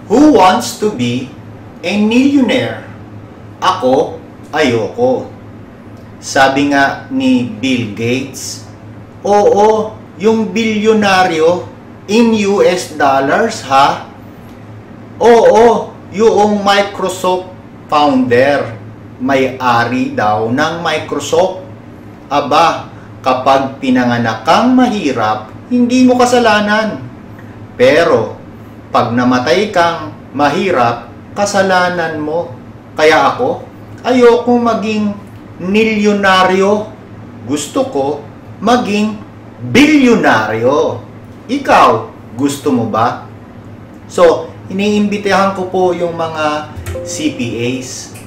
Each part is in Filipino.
Who wants to be a millionaire? Ako, ayoko. Sabi nga ni Bill Gates, oo, yung bilyonaryo in US dollars ha? Oo, yung Microsoft founder, may-ari daw ng Microsoft. Aba, kapag pinanganak kang mahirap, hindi mo kasalanan. Pero, pag namatay kang mahirap, kasalanan mo. Kaya ako, ayoko maging milyonaryo. Gusto ko maging bilyonaryo. Ikaw, gusto mo ba? So, iniimbitahan ko po yung mga CPAs,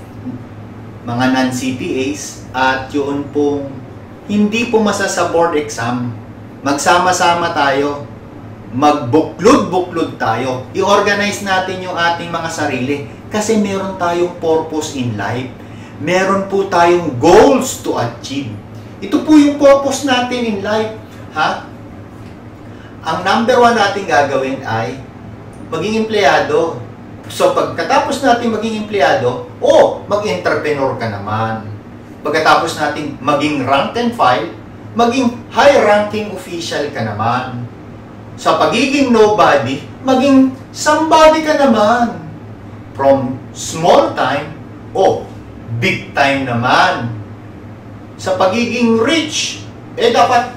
mga non-CPAs, at yun pong hindi pumasa sa board exam. Magsama-sama tayo. Magbuklod-buklod tayo. I-organize natin yung ating mga sarili. Kasi meron tayong purpose in life. Meron po tayong goals to achieve. Ito po yung purpose natin in life. Ha? Ang number one natin gagawin ay maging empleyado. So, pagkatapos natin maging empleyado, mag-entrepreneur ka naman. Pagkatapos natin maging rank and file, maging high-ranking official ka naman. Sa pagiging nobody, maging somebody ka naman. From small time, big time naman. Sa pagiging rich, dapat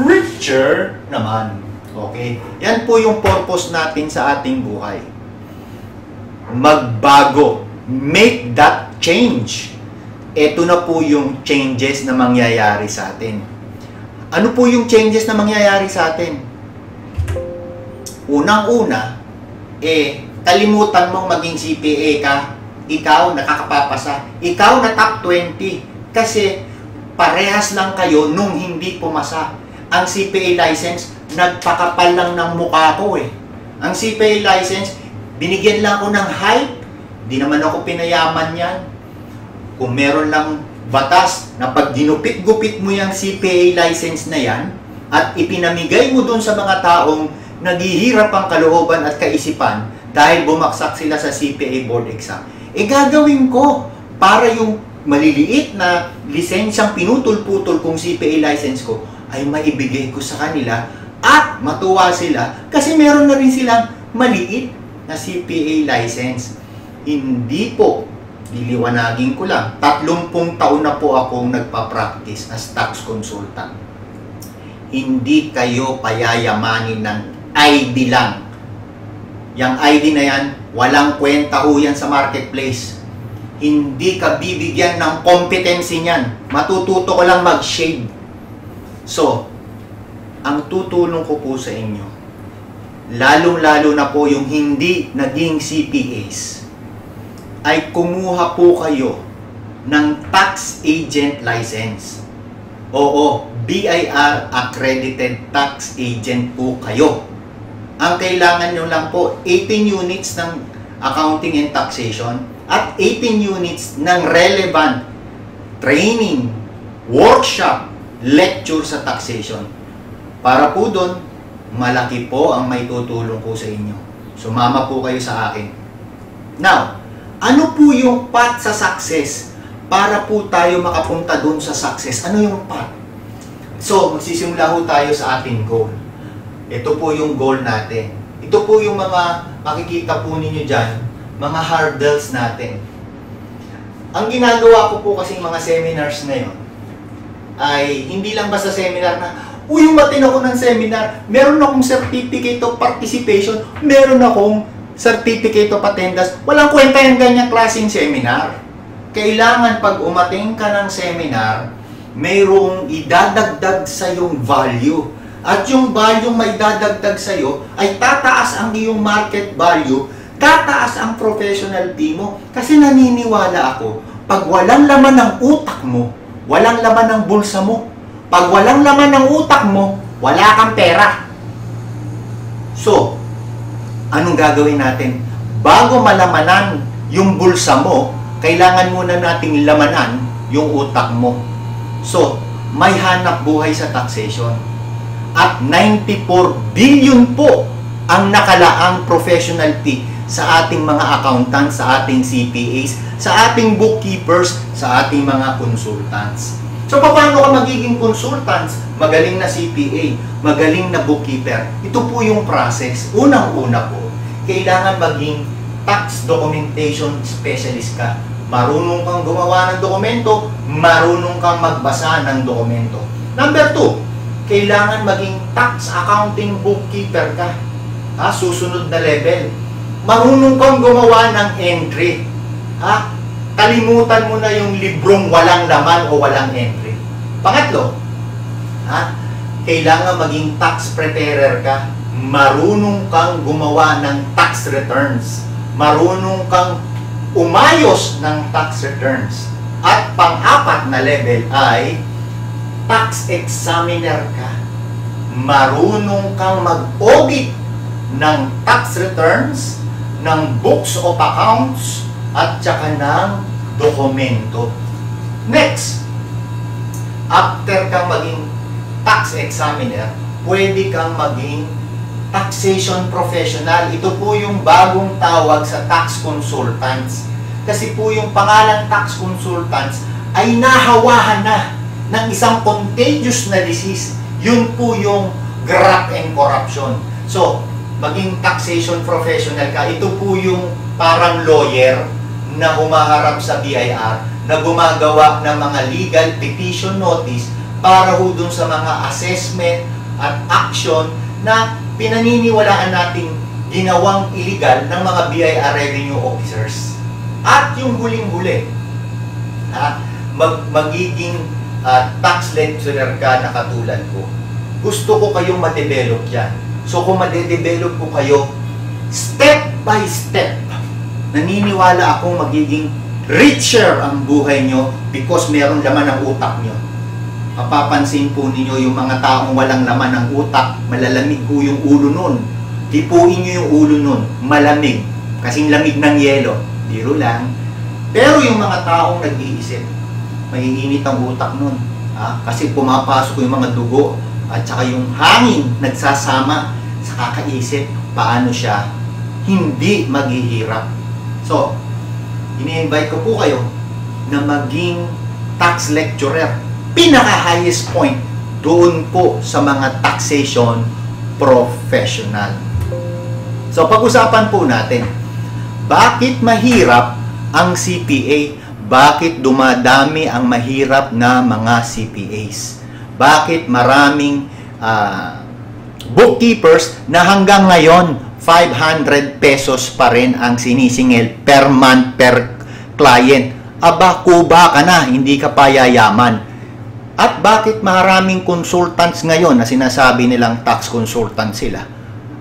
richer naman. Okay? Yan po yung purpose natin sa ating buhay. Magbago. Make that change. Ito na po yung changes na mangyayari sa atin. Ano po yung changes na mangyayari sa atin? Unang-una, kalimutan mong maging CPA ka. Ikaw nakakapapasa. Ikaw na top 20. Kasi parehas lang kayo nung hindi pumasa. Ang CPA license, nagpakapal lang ng mukha ko Ang CPA license, binigyan lang ako ng hype. Di naman ako pinayaman yan. Kung meron lang batas na pag ginupit-gupit mo yung CPA license na yan at ipinamigay mo dun sa mga taong naghihirap ang kalooban at kaisipan dahil bumaksak sila sa CPA board exam, gagawin ko para yung maliliit na lisensyang pinutol-putol kong CPA license ko ay maibigay ko sa kanila at matuwa sila kasi meron na rin silang maliit na CPA license. Hindi po, diliwanagin ko lang, 30 taon na po akong nagpa-practice as tax consultant. Hindi kayo payayamanin ng ID lang. Yang ID na yan, walang kwenta ho yan sa marketplace. Hindi ka bibigyan ng competency niyan. Matututo ko lang mag-shade. So, ang tutulong ko po sa inyo, lalong-lalo na po yung hindi naging CPAs, ay kumuha po kayo ng tax agent license. Oo, BIR accredited tax agent po kayo. Ang kailangan nyo lang po, 18 units ng accounting and taxation at 18 units ng relevant training, workshop, lecture sa taxation. Para po doon, malaki po ang may tutulong ko sa inyo. Sumama po kayo sa akin. Now, ano po yung path sa success para po tayo makapunta doon sa success? Ano yung path? So, magsisimula po tayo sa ating goal. Ito po yung goal natin. Ito po yung mga makikita po ninyo dyan, mga hurdles natin. Ang ginagawa ko po kasing mga seminars ngayon ay hindi lang basta seminar na umatin ako ng seminar, meron akong certificate of participation, meron akong certificate of attendance. Walang kwenta yung ganyang klaseng seminar. Kailangan pag umating ka ng seminar, mayroong idadagdag sa yung value. At yung value may dadagdag sa iyo ay tataas ang iyong market value, tataas ang professional fee mo. Kasi naniniwala ako, pag walang laman ng utak mo, walang laman ng bulsa mo. Pag walang laman ng utak mo, wala kang pera. So, anong gagawin natin? Bago malamanan yung bulsa mo, kailangan muna nating lamanan yung utak mo. So, may hanap buhay sa taxation. At 94 billion po ang nakalaang professional fee sa ating mga accountants, sa ating CPAs, sa ating bookkeepers, sa ating mga consultants. So, paano ka magiging consultants? Magaling na CPA, magaling na bookkeeper. Ito po yung process. Unang-una po, kailangan maging tax documentation specialist ka. Marunong kang gumawa ng dokumento, marunong kang magbasa ng dokumento. Number 2, kailangan maging tax accounting bookkeeper ka. Susunod na level. Marunong kang gumawa ng entry. Kalimutan mo na yung librong walang laman o walang entry. Pangatlo, kailangan maging tax preparer ka. Marunong kang gumawa ng tax returns. Marunong kang umayos ng tax returns. At pang-apat na level ay tax examiner ka. Marunong kang mag-audit ng tax returns, ng books of accounts, at saka ng dokumento. Next, after kang maging tax examiner, pwede kang maging taxation professional. Ito po yung bagong tawag sa tax consultants. Kasi po yung pangalang tax consultants ay nahawahan na ng isang contagious na disease. Yun po yung graft and corruption. So, maging taxation professional ka, ito po yung parang lawyer na humaharap sa BIR, na gumagawa ng mga legal petition notice para ho dun sa mga assessment at action na pinaniniwalaan nating ginawang illegal ng mga BIR revenue officers. At yung huling-huli, magiging tax lecturer ka na katulad ko. Gusto ko kayong ma-develop yan. So kung ma-develop ko kayo, step by step, naniniwala akong magiging richer ang buhay nyo because meron laman ang utak nyo. Mapapansin po ninyo yung mga taong walang laman ng utak, malalamig po yung ulo nun. Tipuin nyo yung ulo nun, malamig. Kasing lamig ng yelo. Biro lang. Pero yung mga taong nag-iisip, maiinit ang utak nun. Kasi pumapasok yung mga dugo at saka yung hangin nagsasama sa kakaisip paano siya hindi maghihirap. So, ini-invite ko po kayo na maging tax lecturer. Pinaka-highest point doon po sa mga taxation professional. So, pag-usapan po natin, bakit mahirap ang CPA? Bakit dumadami ang mahirap na mga CPAs? Bakit maraming bookkeepers na hanggang ngayon 500 pesos pa rin ang sinisingil per month per client? Aba, kuba ka na, hindi ka pa yayaman. At bakit maraming consultants ngayon na sinasabi nilang tax consultant sila?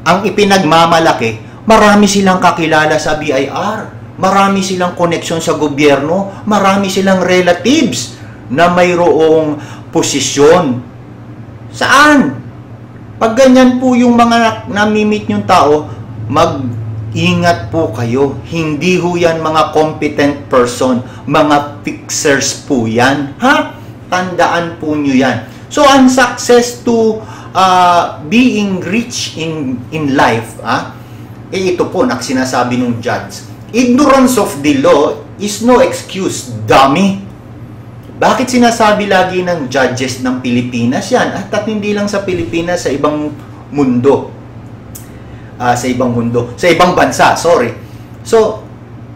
Ang ipinagmamalaki, marami silang kakilala sa BIR, marami silang koneksyon sa gobyerno, marami silang relatives na mayroong posisyon. Saan? Pag ganyan po yung mga namimit yung tao, mag-ingat po kayo. Hindi ho yan mga competent person, mga fixers po yan. Tandaan po nyo yan. So, ang success to being rich in life, ito po, sinasabi ng judge, ignorance of the law is no excuse, dummy. Bakit sinasabi lagi ng judges ng Pilipinas yan? At hindi lang sa Pilipinas, sa ibang mundo. Sa ibang bansa, sorry. So,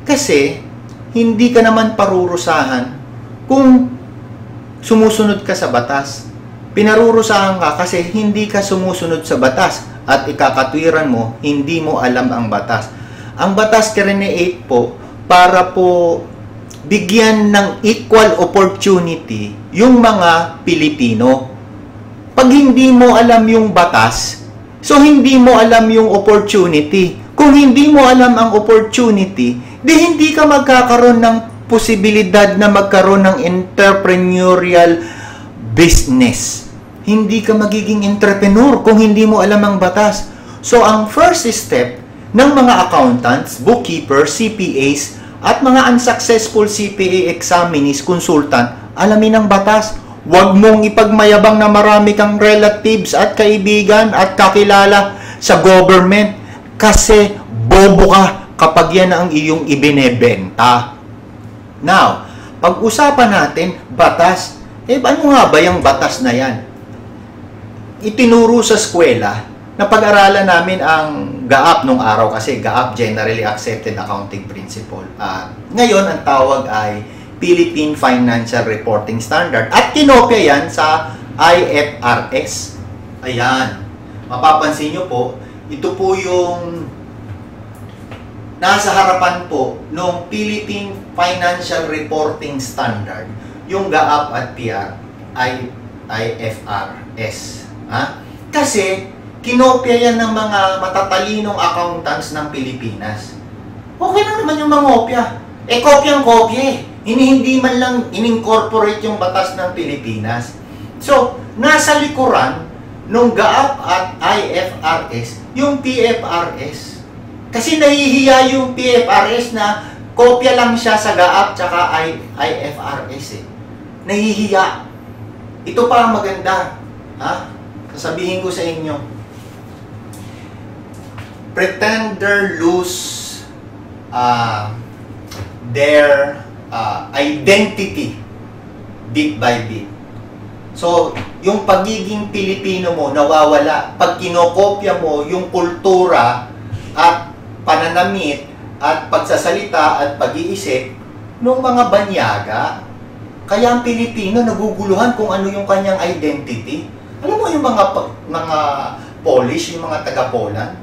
kasi, hindi ka naman parurusahan kung sumusunod ka sa batas. Pinarurusahan ka kasi hindi ka sumusunod sa batas at ikakatwiran mo, hindi mo alam ang batas. Ang batas create po para po bigyan ng equal opportunity yung mga Pilipino. Pag hindi mo alam yung batas, so hindi mo alam yung opportunity. Kung hindi mo alam ang opportunity, di hindi ka magkakaroon ng posibilidad na magkaroon ng entrepreneurial business. Hindi ka magiging entrepreneur kung hindi mo alam ang batas. So, ang first step ng mga accountants, bookkeepers, CPAs, at mga unsuccessful CPA examinees, consultant, alamin ang batas. Huwag mong ipagmayabang na marami kang relatives at kaibigan at kakilala sa government kasi bobo ka kapag yan ang iyong ibinebenta. Now, pag-usapan natin, batas. Ano nga ba yung batas na yan? Itinuro sa eskwela, na pag-aralan namin ang GAAP nung araw kasi GAAP, Generally Accepted Accounting Principle. Ngayon, ang tawag ay Philippine Financial Reporting Standard. At kinopya yan sa IFRS. Ayan. Mapapansin nyo po, ito po yung nasa harapan po ng Philippine Financial Reporting Standard, yung GAAP at IFRS. Kasi, kinopya yan ng mga matatalinong accountants ng Pilipinas. Okay lang naman yung mangopya. Kopyang-kopya. Hindi man lang in-incorporate yung batas ng Pilipinas. So, nasa likuran nung GAAP at IFRS, yung PFRS. Kasi nahihiya yung PFRS na kopya lang siya sa GAAP tsaka IFRS. Nahihiya. Ito pa ang maganda. Sasabihin ko sa inyo, pretender lose their identity bit by bit. So, yung pagiging Pilipino mo nawawala pag kinokopya mo yung kultura at pananamit at pagsasalita at pag-iisip ng mga banyaga. Kaya ang Pilipino naguguluhan kung ano yung kanyang identity. Alam mo yung mga Polish, yung mga taga-Poland,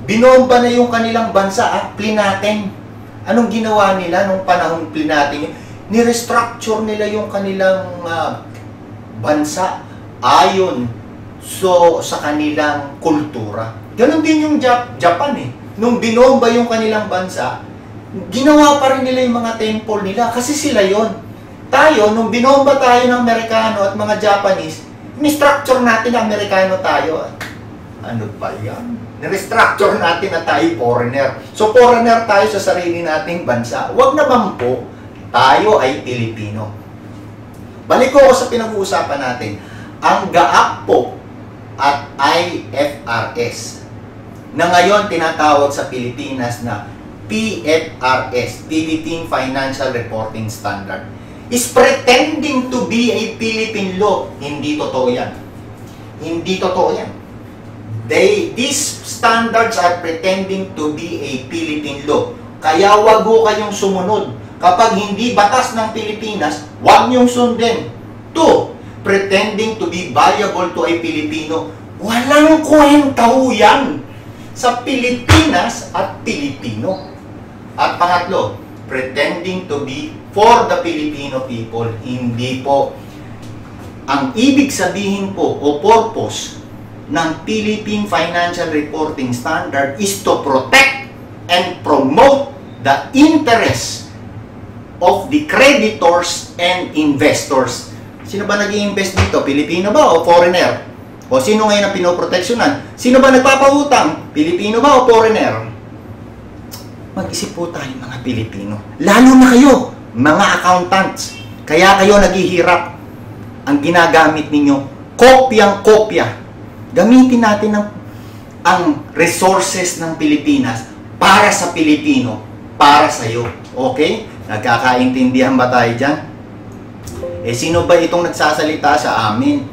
binomba na yung kanilang bansa, plinatin. Anong ginawa nila nung panahong plinatin? Ni-restructure nila yung kanilang bansa ayon sa kanilang kultura. Ganon din yung Japan Nung binomba yung kanilang bansa, ginawa pa rin nila yung mga temple nila kasi sila yon. Tayo, nung binomba tayo ng Amerikano at mga Japanese, ni-structure natin na Amerikano tayo. Ano ba yan? Ni-restructure natin na tayo foreigner. So, foreigner tayo sa sarili nating bansa. Huwag naman po, tayo ay Pilipino. Balik ko sa pinag-uusapan natin. Ang GAAP po at IFRS, na ngayon tinatawag sa Pilipinas na PFRS, Philippine Financial Reporting Standard, is pretending to be a Philippine law. Hindi totoo yan. Hindi totoo yan. These standards are pretending to be a Philippine law. Kaya wag ho kayong sumunod. Kapag hindi batas ng Pilipinas, wag niyong sundin. 2, pretending to be valuable to a Filipino. Walang kwenta ho yan sa Pilipinas at Pilipino. At pangatlo, pretending to be for the Filipino people. Hindi po. Ang ibig sabihin po o purpose ng Philippine Financial Reporting Standard is to protect and promote the interests of the creditors and investors. Sino ba nag-i-invest dito? Pilipino ba o foreigner? O sino ngayon ang pinoproteksyonan? Sino ba nagpapautang? Pilipino ba o foreigner? Mag-isip po tayo mga Pilipino. Lalo na kayo, mga accountants. Kaya kayo naghihirap. Ang ginagamit ninyo, kopyang-kopya. Gamitin natin ang resources ng Pilipinas para sa Pilipino, para sa iyo. Okay? Nagkakaintindihan ba tayo dyan? Sino ba itong nagsasalita sa amin?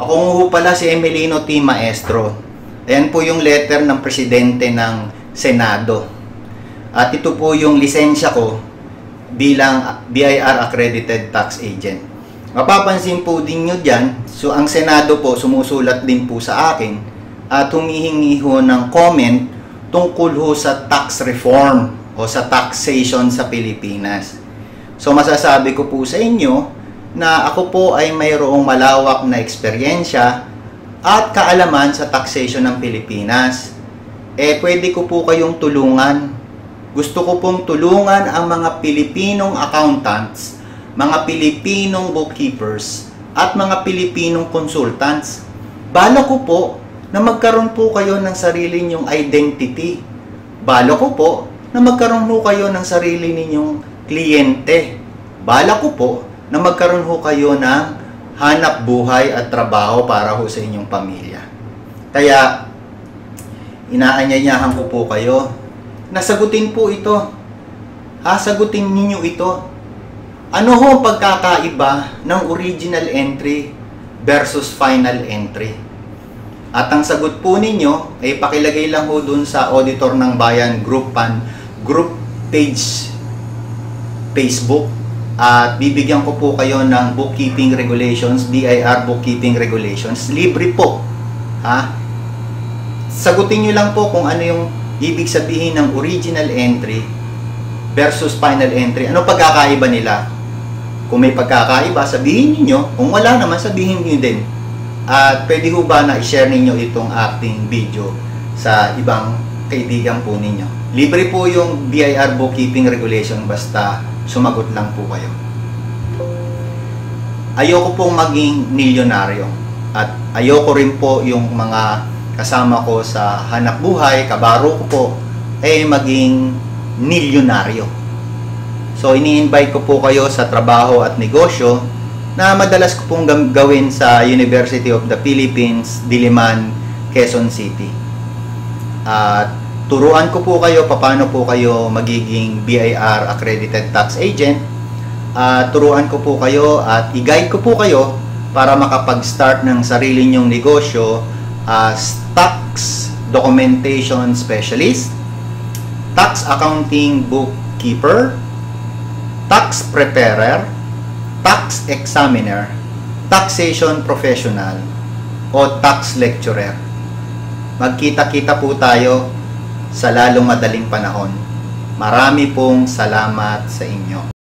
Ako nga pala si Emilino T. Maestro. Ayan po yung letter ng Presidente ng Senado. At ito po yung lisensya ko bilang BIR Accredited Tax Agent. Mapapansin po din nyo dyan, so ang Senado po sumusulat din po sa akin at humihingi ho ng comment tungkol ho sa tax reform o sa taxation sa Pilipinas. So masasabi ko po sa inyo na ako po ay mayroong malawak na eksperyensya at kaalaman sa taxation ng Pilipinas. Pwede ko po kayong tulungan. Gusto ko pong tulungan ang mga Pilipinong accountants, mga Pilipinong bookkeepers, at mga Pilipinong consultants. Bala ko po na magkaroon po kayo ng sarili ninyong identity. Bala ko po na magkaroon po kayo ng sarili ninyong kliyente. Bala ko po na magkaroon po kayo ng hanap buhay at trabaho para ho sa inyong pamilya. Kaya, inaanyayahan ko po kayo. Nasagutin po ito. Sagutin ninyo ito. Ano ho ang pagkakaiba ng original entry versus final entry? At ang sagot po ninyo ay pakilagay lang ho dun sa Auditor ng Bayan group page Facebook. At bibigyan ko po kayo ng bookkeeping regulations, BIR bookkeeping regulations. Libre po. Sagutin nyo lang po kung ano yung ibig sabihin ng original entry versus final entry. Ano pagkakaiba nila? Kung may pagkakaiba, sabihin niyo. Kung wala naman, sabihin niyo din. At pwede ho ba na i-share ninyo itong acting video sa ibang kaibigan po ninyo? Libre po yung BIR bookkeeping regulation, basta sumagot lang po kayo. Ayoko pong maging milyonaryo. At ayoko rin po yung mga kasama ko sa hanap buhay, kabaro ko po, maging milyonaryo. So, ini-invite ko po kayo sa trabaho at negosyo na madalas ko pong gawin sa University of the Philippines, Diliman, Quezon City. At turuan ko po kayo paano po kayo magiging BIR accredited tax agent. Turuan ko po kayo at i-guide ko po kayo para makapag-start ng sarili nyong negosyo as tax documentation specialist, tax accounting bookkeeper, tax preparer, tax examiner, taxation professional, o tax lecturer. Magkita-kita po tayo sa lalong madaling panahon. Marami pong salamat sa inyo.